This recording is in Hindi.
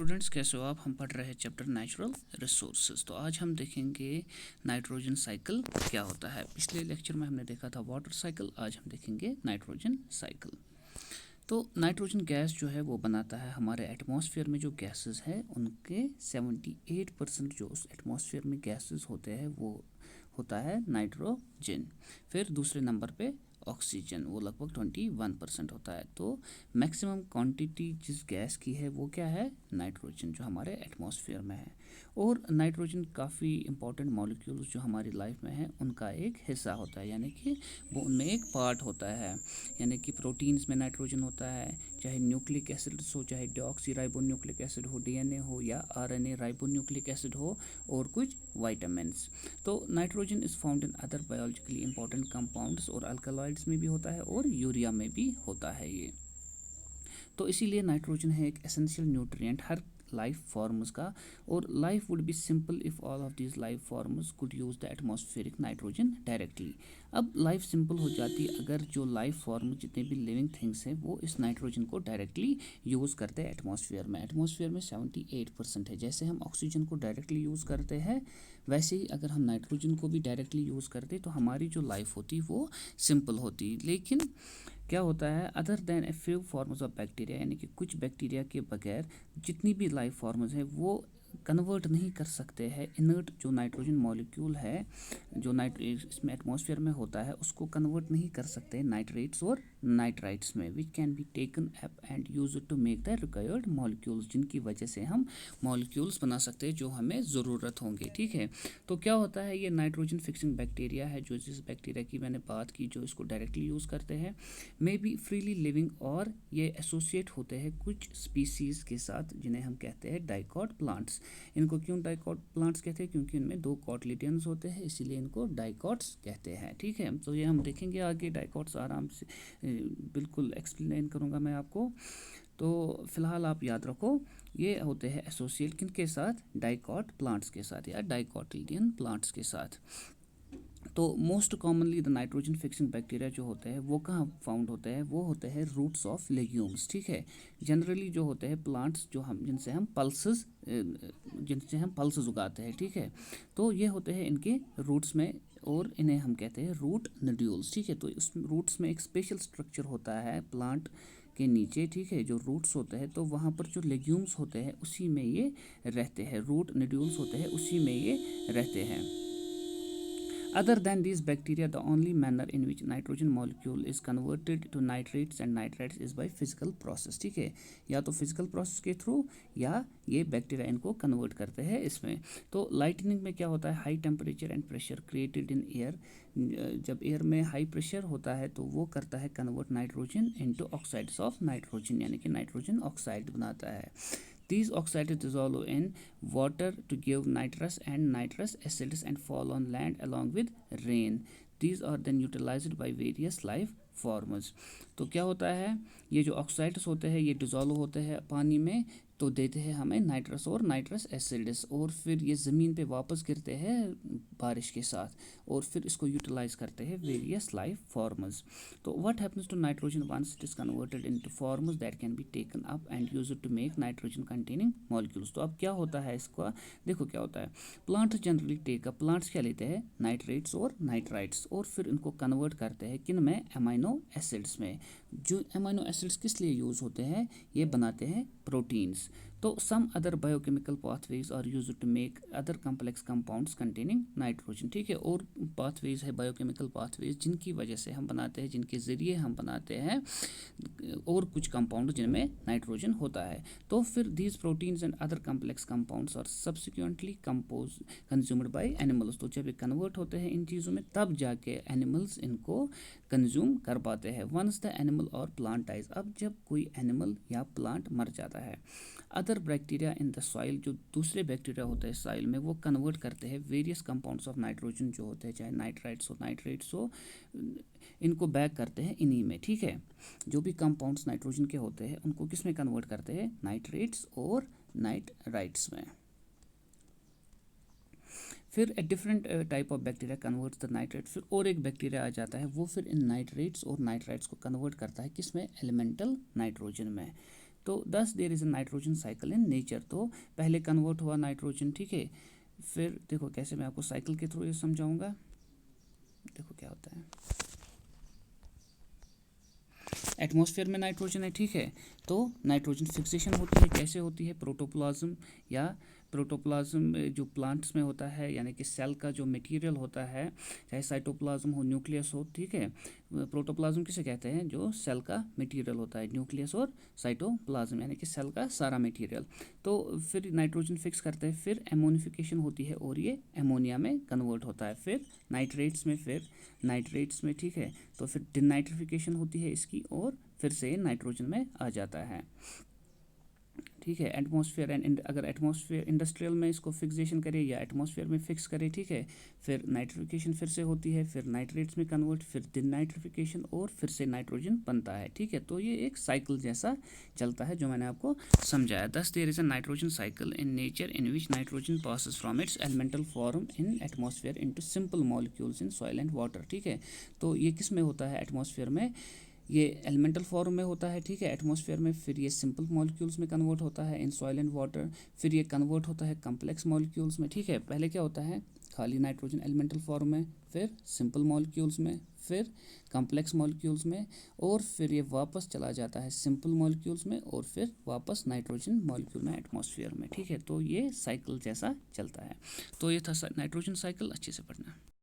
स्टूडेंट्स, कैसे हो आप? हम पढ़ रहे हैं चैप्टर नेचुरल रिसोर्सेज। तो आज हम देखेंगे नाइट्रोजन साइकिल क्या होता है। पिछले लेक्चर में हमने देखा था वाटर साइकिल, आज हम देखेंगे नाइट्रोजन साइकिल। तो नाइट्रोजन गैस जो है वो बनाता है हमारे एटमॉस्फेयर में जो गैसेस हैं उनके 78% जो उस एटमॉस्फेयर में गैसेस होते हैं वो होता है नाइट्रोजन। फिर दूसरे नंबर पे ऑक्सीजन, वो लगभग 21% होता है। तो मैक्सिमम क्वांटिटी जिस गैस की है वो क्या है? नाइट्रोजन, जो हमारे एटमॉस्फेयर में है। और नाइट्रोजन काफ़ी इंपॉर्टेंट मॉलिक्यूल्स जो हमारी लाइफ में है उनका एक हिस्सा होता है, यानी कि वो उनमें एक पार्ट होता है। यानी कि प्रोटीन्स में नाइट्रोजन होता है, चाहे न्यूक्लिक एसिड्स हो, चाहे डीऑक्सी राइबो न्यूक्लिक एसिड हो, डीएनए हो, या आरएनए राइबो न्यूक्लिक एसिड हो, और कुछ वाइटामिन्स। तो nitrogen is found in other biologically important compounds, और अल्कलॉइड्स में भी होता है और यूरिया में भी होता है ये। तो इसीलिए नाइट्रोजन है एक एसेंशियल न्यूट्रिएंट हर लाइफ फॉर्म्स का। और life would be simple if all of these life forms could use the atmospheric nitrogen directly. अब लाइफ सिंपल हो जाती अगर जो लाइफ फॉर्म जितने भी लिविंग थिंग्स हैं वो इस नाइट्रोजन को डायरेक्टली यूज़ करते हैं एटमॉस्फेयर में। एटमॉस्फेयर में 78% है। जैसे हम ऑक्सीजन को डायरेक्टली यूज़ करते हैं वैसे ही अगर हम नाइट्रोजन को भी डायरेक्टली यूज़ करते तो हमारी जो लाइफ होती वो सिंपल होती। लेकिन क्या होता है, other than a few forms of bacteria, यानी कि कुछ बैक्टीरिया के बगैर जितनी भी लाइफ फॉर्म्स हैं वो कन्वर्ट नहीं कर सकते हैं इनर्ट जो नाइट्रोजन मॉलिक्यूल है जो इसमें एटमॉस्फेयर में होता है उसको कन्वर्ट नहीं कर सकते नाइट्रेट्स और नाइट्राइट्स में, which can be taken up and use to make the required molecules, जिनकी वजह से हम मॉलिक्यूल्स बना सकते हैं जो हमें ज़रूरत होंगे। ठीक है, तो क्या होता है, ये नाइट्रोजन फिक्सिंग बैक्टीरिया है जो जिस बैक्टीरिया की मैंने बात की जो इसको डायरेक्टली यूज़ करते हैं, मे बी फ्रीली लिविंग, और ये एसोसिएट होते हैं कुछ स्पीसीज़ के साथ जिन्हें हम कहते हैं डाइकॉट प्लांट्स। इनको क्यों डाइकॉट प्लांट्स कहते हैं? क्योंकि इनमें 2 कॉटलिडियंस होते हैं, इसीलिए इनको डाइकॉट्स कहते हैं। ठीक है, तो ये हम देखेंगे आगे डाइकॉट्स आराम से बिल्कुल एक्सप्लेन करूँगा मैं आपको। तो फिलहाल आप याद रखो ये होते हैं एसोसिएट किनके साथ? डाइकॉट प्लांट्स के साथ या डाइकॉटिलिडियन प्लांट्स के साथ। तो most commonly the nitrogen fixing bacteria जो होते हैं वो कहाँ फाउंड होते हैं? वो होते हैं रूट्स ऑफ लेग्यूम्स। ठीक है, जनरली जो होते हैं प्लांट्स जो हम जिनसे हम पल्सेस उगाते हैं। ठीक है, तो ये होते हैं इनके रूट्स में और इन्हें हम कहते हैं रूट नोड्यूल्स। ठीक है, तो इस रूट्स में एक स्पेशल स्ट्रक्चर होता है प्लांट के नीचे। ठीक है, जो रूट्स होते हैं तो वहाँ पर जो लेग्यूम्स होते हैं उसी में ये रहते हैं, रूट नोड्यूल्स होते हैं उसी में ये रहते हैं। Other than these bacteria, the only manner in which nitrogen molecule is converted to nitrates and nitrites is by physical process। ठीक है, या तो फिजिकल प्रोसेस के थ्रू या ये बैक्टीरिया इनको कन्वर्ट करते हैं इसमें। तो लाइटनिंग में क्या होता है, high temperature and pressure created in air, जब एयर में हाई प्रेशर होता है तो वो करता है convert nitrogen into oxides of nitrogen, यानी कि नाइट्रोजन ऑक्साइड बनाता है। These oxides dissolve in water to give nitrous and nitrous acids and fall on land along with rain. These are then utilized by various life forms। तो क्या होता है, ये जो ऑक्साइड्स होते हैं ये डिज़ोल्व होते हैं पानी में तो देते हैं हमें नाइट्रस और नाइट्रस एसिड्स, और फिर ये ज़मीन पे वापस गिरते हैं बारिश के साथ और फिर इसको यूटिलाइज करते हैं वेरियस लाइफ फॉर्म्स। तो what happens to nitrogen once it is converted into forms that can be taken up and used to make nitrogen containing molecules. तो अब क्या होता है इसका, देखो क्या होता है, plants generally take up, plants क्या लेते हैं? नाइट्रेट्स और नाइट्राइट्स, और फिर इनको कन्वर्ट करते हैं किन में? अमाइनो एसिड्स में। जो अमाइनो एसिड्स किस लिए यूज़ होते हैं? ये बनाते हैं प्रोटीन्स। तो some other biochemical pathways are used to make other complex compounds containing nitrogen. ठीक है, और पाथवेज है बायोकेमिकल पाथवेज जिनकी वजह से हम बनाते हैं, जिनके ज़रिए हम बनाते हैं और कुछ कंपाउंड जिनमें नाइट्रोजन होता है। तो फिर these proteins and other complex compounds are subsequently consumed by animals. तो जब ये कन्वर्ट होते हैं इन चीज़ों में तब जाके एनिमल्स इनको कंज्यूम कर पाते हैं। वंस द एनिमल और प्लांट डाइज, अब जब कोई एनिमल या प्लांट मर जाता है, other bacteria in the soil, जो दूसरे बैक्टीरिया होते हैं सॉइल में, वो कन्वर्ट करते हैं वेरियस कंपाउंड्स ऑफ नाइट्रोजन जो होते हैं, चाहे नाइट्राइट्स हो नाइट्रेट्स हो, इनको बैक करते हैं इन्हीं में। ठीक है, जो भी कंपाउंड्स नाइट्रोजन के होते हैं उनको किस में कन्वर्ट करते हैं? नाइट्रेट्स और नाइट्राइट्स में। फिर a different type of bacteria converts the nitrate, फिर और एक बैक्टीरिया आ जाता है वो फिर इन नाइट्रेट्स और नाइट्राइट्स को कन्वर्ट करता है किस में? एलिमेंटल नाइट्रोजन में। तो thus there is a nitrogen cycle in nature. तो पहले कन्वर्ट हुआ नाइट्रोजन, ठीक है, फिर देखो कैसे मैं आपको साइकिल के थ्रू ये समझाऊंगा। देखो क्या होता है, एटमॉस्फेयर में नाइट्रोजन है, ठीक है, तो नाइट्रोजन फिक्सेशन होती है, कैसे होती है, प्रोटोप्लाज्म या प्रोटोप्लाज्म जो प्लांट्स में होता है, यानी कि सेल का जो मटेरियल होता है, चाहे साइटोप्लाज्म हो, न्यूक्लियस हो, ठीक है, प्रोटोप्लाज्म किसे कहते हैं, जो सेल का मटेरियल होता है, न्यूक्लियस और साइटोप्लाज्म यानी कि सेल का सारा मटेरियल। तो फिर नाइट्रोजन फिक्स करते हैं, फिर एमोनिफिकेशन होती है और ये एमोनिया में कन्वर्ट होता है, फिर नाइट्रेट्स में, ठीक है, तो फिर डिनाइट्रिफिकेशन होती है इसकी और फिर से नाइट्रोजन में आ जाता है, ठीक है। एटमॉस्फेयर एंड अगर एटमॉस्फेयर इंडस्ट्रियल में इसको फिक्सेशन करे या एटमॉस्फेयर में फिक्स करे, ठीक है, फिर नाइट्रिफिकेशन फिर से होती है, फिर नाइट्रेट्स में कन्वर्ट, फिर डिनाइट्रिफिकेशन और फिर से नाइट्रोजन बनता है, ठीक है। तो ये एक साइकिल जैसा चलता है जो मैंने आपको समझाया। Thus there is a nitrogen cycle in nature in which nitrogen passes from its elemental form in atmosphere into simple molecules in soil and water, ठीक है। तो ये किस में होता है, एटमॉस्फेयर में, ये एलिमेंटल फॉर्म में होता है, ठीक है, एटमॉस्फेयर में, फिर ये सिंपल मॉलिक्यूल्स में कन्वर्ट होता है इन सॉइल एंड वाटर, फिर ये कन्वर्ट होता है कम्प्लेक्स मॉलिक्यूल्स में, ठीक है। पहले क्या होता है, खाली नाइट्रोजन एलिमेंटल फॉर्म में, फिर सिंपल मॉलिक्यूल्स में, फिर कम्प्लेक्स मॉलिक्यूल्स में, और फिर ये वापस चला जाता है सिंपल मॉलिक्यूल्स में और फिर वापस नाइट्रोजन मॉलिक्यूल में एटमॉस्फेयर में, ठीक है। तो ये साइकिल जैसा चलता है। तो ये था नाइट्रोजन साइकिल, अच्छे से पढ़ना।